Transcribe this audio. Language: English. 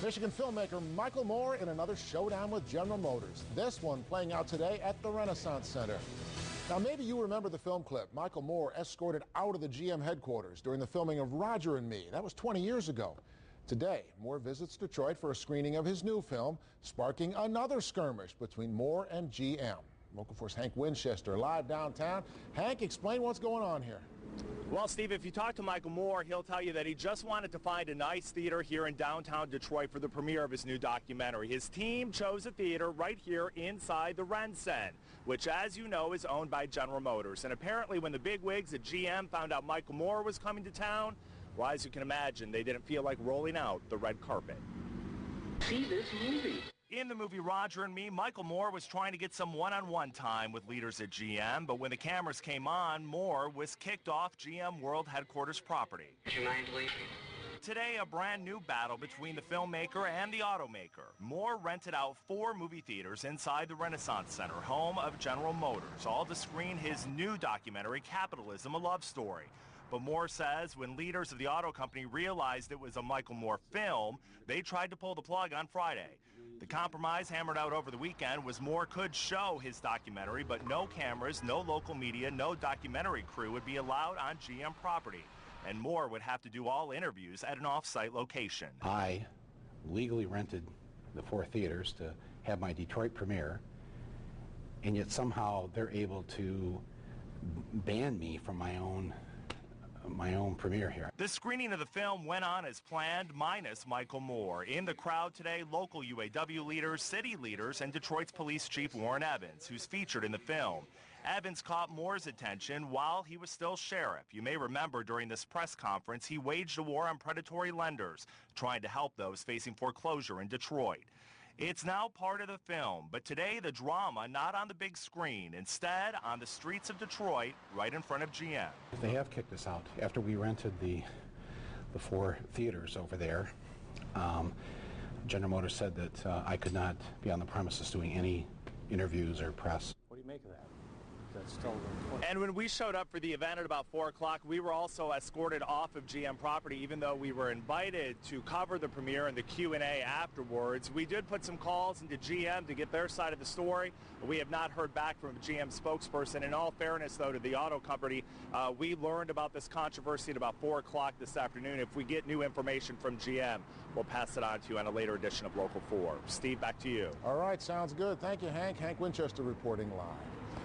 Michigan filmmaker Michael Moore in another showdown with General Motors. This one playing out today at the Renaissance Center. Now, maybe you remember the film clip. Michael Moore escorted out of the GM headquarters during the filming of Roger and Me. That was 20 years ago. Today, Moore visits Detroit for a screening of his new film, sparking another skirmish between Moore and GM. Local 4's Hank Winchester live downtown. Hank, explain what's going on here. Well, Steve, if you talk to Michael Moore, he'll tell you that he just wanted to find a nice theater here in downtown Detroit for the premiere of his new documentary. His team chose a theater right here inside the RenCen, which, as you know, is owned by General Motors. And apparently when the bigwigs at GM found out Michael Moore was coming to town, well, as you can imagine, they didn't feel like rolling out the red carpet. See this movie. In the movie Roger and Me, Michael Moore was trying to get some one-on-one time with leaders at GM, but when the cameras came on, Moore was kicked off GM World Headquarters property. Would you mind leaving? Today, a brand new battle between the filmmaker and the automaker. Moore rented out 4 movie theaters inside the Renaissance Center, home of General Motors, all to screen his new documentary, Capitalism A Love Story. But Moore says when leaders of the auto company realized it was a Michael Moore film, they tried to pull the plug on Friday. The compromise hammered out over the weekend was Moore could show his documentary, but no cameras, no local media, no documentary crew would be allowed on GM property. And Moore would have to do all interviews at an off-site location. I legally rented the 4 theaters to have my Detroit premiere, and yet somehow they're able to ban me from my own premiere here. The screening of the film went on as planned, minus Michael Moore. In the crowd today, local UAW leaders, city leaders, and Detroit's police chief Warren Evans, who's featured in the film. Evans caught Moore's attention while he was still sheriff. You may remember during this press conference, he waged a war on predatory lenders, trying to help those facing foreclosure in Detroit. It's now part of the film, but today the drama not on the big screen, instead on the streets of Detroit, right in front of GM. They have kicked us out after we rented the 4 theaters over there. General Motors said that I could not be on the premises doing any interviews or press. What do you make of that? That's still and when we showed up for the event at about 4 o'clock, we were also escorted off of GM property, even though we were invited to cover the premiere and the Q&A afterwards. We did put some calls into GM to get their side of the story, but we have not heard back from a GM spokesperson. In all fairness, though, to the auto company, we learned about this controversy at about 4 o'clock this afternoon. If we get new information from GM, we'll pass it on to you on a later edition of Local 4. Steve, back to you. All right, sounds good. Thank you, Hank. Hank Winchester reporting live.